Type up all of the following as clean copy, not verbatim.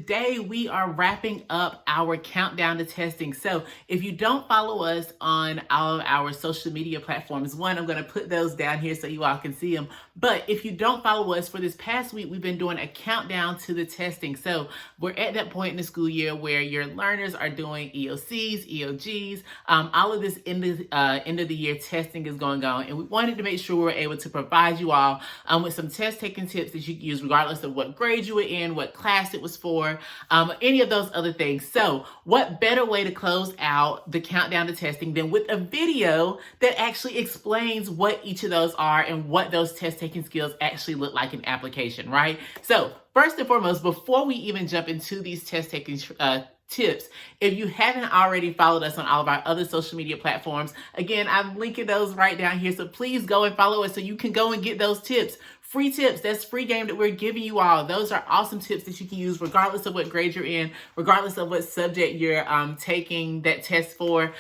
today we are wrapping up our countdown to testing. So if you don't follow us on all of our social media platforms, one, I'm going to put those down here so you all can see them. But if you don't follow us, for this past week, we've been doing a countdown to the testing. So we're at that point in the school year where your learners are doing EOCs, EOGs, all of this end of the year testing is going on. And we wanted to make sure we were able to provide you all with some test taking tips that you can use regardless of what grade you were in, what class it was for, any of those other things. So what better way to close out the countdown to testing than with a video that actually explains what each of those are and what those test taking skills actually look like in application, right? So first and foremost, before we even jump into these test taking tips, if you haven't already followed us on all of our other social media platforms, again, I'm linking those right down here. So please go and follow us so you can go and get those tips. Free tips, that's free game that we're giving you all. Those are awesome tips that you can use regardless of what grade you're in, regardless of what subject you're taking that test for.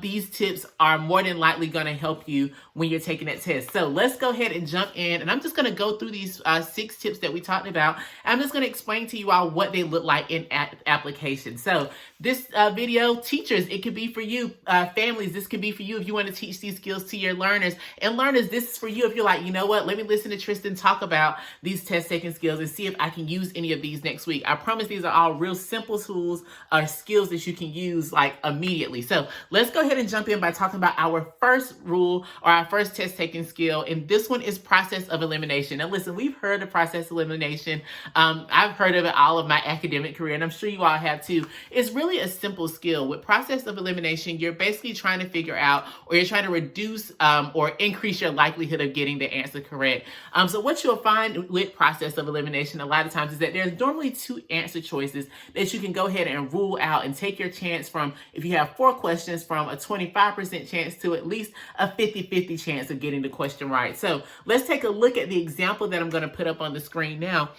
These tips are more than likely going to help you when you're taking that test. So let's go ahead and jump in. And I'm just going to go through these 6 tips that we talked about. I'm just going to explain to you all what they look like in application. So this video, teachers, it could be for you. Families, this could be for you if you want to teach these skills to your learners. And learners, this is for you if you're like, you know what, let me listen to Tristan talk about these test taking skills and see if I can use any of these next week. I promise these are all real simple tools or skills that you can use like immediately. So let's go ahead and jump in by talking about our first rule or our first test taking skill. And this one is process of elimination. Now listen, we've heard of process of elimination. I've heard of it all of my academic career, and I'm sure you all have too. It's really a simple skill. With process of elimination, you're basically trying to figure out, or you're trying to reduce or increase your likelihood of getting the answer correct. So what you'll find with process of elimination a lot of times is that there's normally 2 answer choices that you can go ahead and rule out and take your chance from, if you have 4 questions, from a 25% chance to at least a 50-50 chance of getting the question right. So let's take a look at the example that I'm going to put up on the screen now.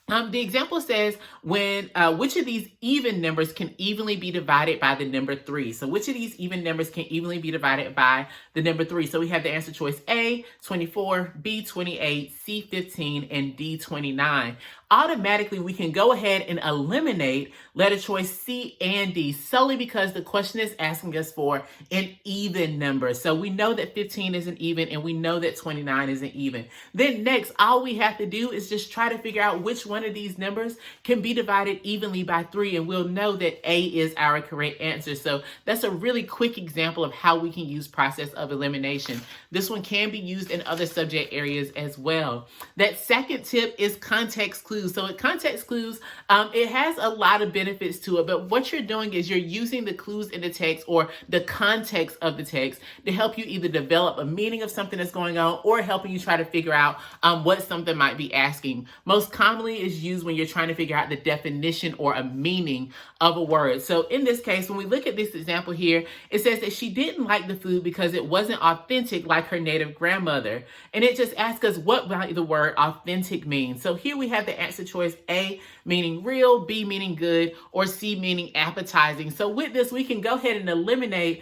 The example says which of these even numbers can evenly be divided by the number 3? So which of these even numbers can evenly be divided by the number 3? So we have the answer choice A, 24, B, 28, C, 15, and D, 29. Automatically, we can go ahead and eliminate letter choice C and D solely because the question is asking us for an even number. So we know that 15 isn't even, and we know that 29 isn't even. Then next, all we have to do is just try to figure out which one of these numbers can be divided evenly by 3, and we'll know that A is our correct answer. So that's a really quick example of how we can use process of elimination. This one can be used in other subject areas as well. That second tip is context clues. So with context clues, it has a lot of benefits to it, but what you're doing is you're using the clues in the text or the context of the text to help you either develop a meaning of something that's going on or helping you try to figure out what something might be asking. Most commonly is used when you're trying to figure out the definition or a meaning of a word. So in this case, when we look at this example here, it says that she didn't like the food because it wasn't authentic like her native grandmother. And it just asks us what the word authentic means. So here we have the answer choice A meaning real, B meaning good, or C meaning appetizing. So with this, we can go ahead and eliminate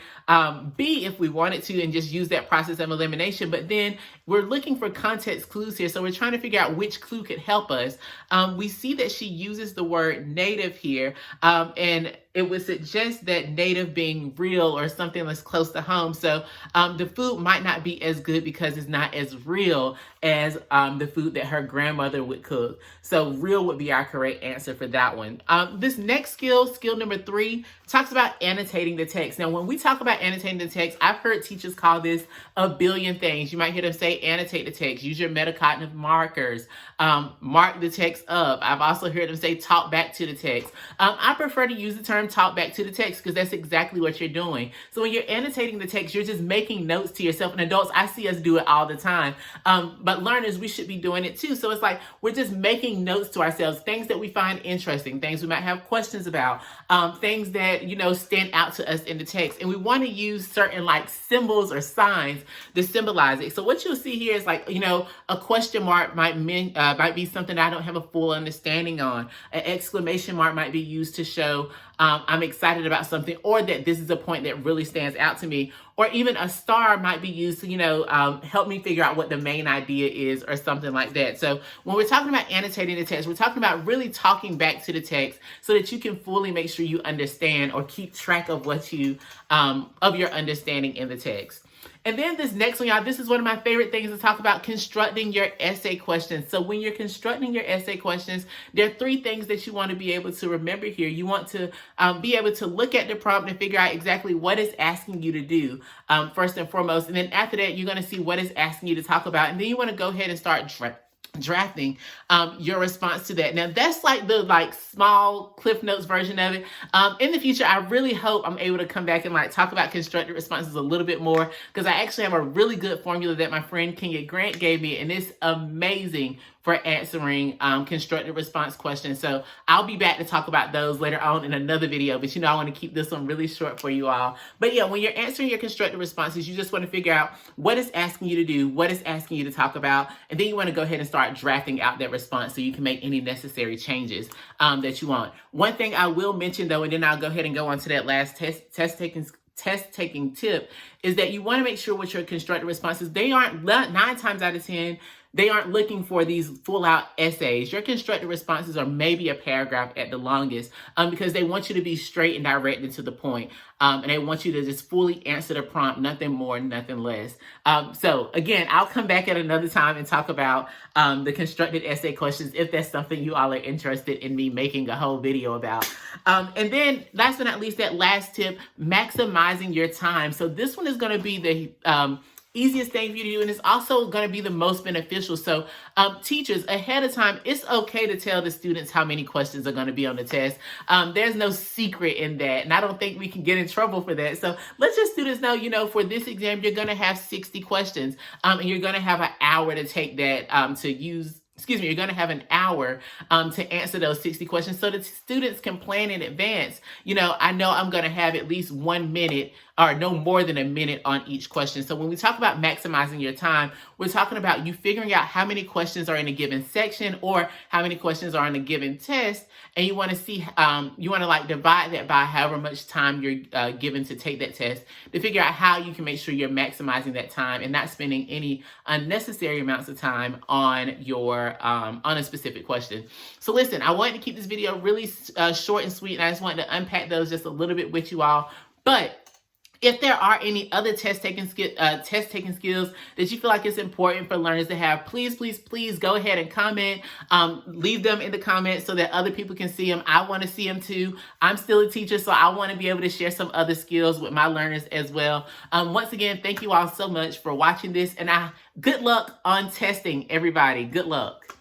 B if we wanted to and just use that process of elimination. But then we're looking for context clues here. So we're trying to figure out which clue could help us. We see that she uses the word native here, and it would suggest that native being real or something that's close to home. So the food might not be as good because it's not as real as the food that her grandmother would cook. So real would be our correct answer for that one. This next skill number 3, talks about annotating the text. Now, when we talk about annotating the text, I've heard teachers call this a billion things. You might hear them say annotate the text, use your metacognitive markers, mark the text up. I've also heard them say talk back to the text. I prefer to use the term talk back to the text because that's exactly what you're doing. So when you're annotating the text, you're just making notes to yourself. And adults, I see us do it all the time. But learners, we should be doing it too. So it's like we're just making notes to ourselves, things that we find interesting, things we might have questions about, things that, stand out to us in the text. And we want to use certain like symbols or signs to symbolize it. So what you'll see here is like, a question mark might be something I don't have a full understanding on. An exclamation mark might be used to show I'm excited about something, or that this is a point that really stands out to me. Or even a star might be used to, help me figure out what the main idea is or something like that. So when we're talking about annotating the text, we're talking about really talking back to the text so that you can fully make sure you understand or keep track of of your understanding in the text. And then this next one, y'all, this is one of my favorite things to talk about: constructing your essay questions. So when you're constructing your essay questions, there are 3 things that you want to be able to remember here. You want to be able to look at the prompt and figure out exactly what it's asking you to do, first and foremost. And then after that, you're going to see what it's asking you to talk about. And then you want to go ahead and start drafting your response to that. Now that's like the small Cliff Notes version of it. In the future, I really hope I'm able to come back and talk about constructed responses a little bit more, because I actually have a really good formula that my friend Kenya Grant gave me, and it's amazing for answering constructed response questions. So I'll be back to talk about those later on in another video, but I want to keep this one really short for you all. But yeah, when you're answering your constructed responses, you just want to figure out what it's asking you to do, what it's asking you to talk about, and then you want to go ahead and start drafting out that response so you can make any necessary changes that you want. One thing I will mention though, and then I'll go ahead and go on to that last test taking tip, is that you want to make sure with your constructed responses, they aren't 9 times out of 10, they aren't looking for these full out essays. Your constructed responses are maybe a paragraph at the longest, because they want you to be straight and direct and to the point. And they want you to just fully answer the prompt, nothing more, nothing less. So again, I'll come back at another time and talk about the constructed essay questions if that's something you all are interested in me making a whole video about. And then last but not least, that last tip, maximizing your time. So this one is going to be the easiest thing for you to do, and it's also going to be the most beneficial. So teachers, ahead of time, it's okay to tell the students how many questions are going to be on the test. There's no secret in that, and I don't think we can get in trouble for that. So let your students know, for this exam, you're going to have 60 questions, and you're going to have an hour to take that you're going to have an hour to answer those 60 questions so that students can plan in advance. I know I'm going to have at least 1 minute or no more than a minute on each question. So when we talk about maximizing your time, we're talking about you figuring out how many questions are in a given section or how many questions are in a given test. And you want to see, you want to divide that by however much time you're given to take that test, to figure out how you can make sure you're maximizing that time and not spending any unnecessary amounts of time on on a specific question. So listen, I wanted to keep this video really short and sweet, and I just wanted to unpack those just a little bit with you all. But if there are any other test-taking skills that you feel like it's important for learners to have, please, please, please go ahead and comment. Leave them in the comments so that other people can see them. I want to see them too. I'm still a teacher, so I want to be able to share some other skills with my learners as well. Once again, thank you all so much for watching this, and good luck on testing, everybody. Good luck.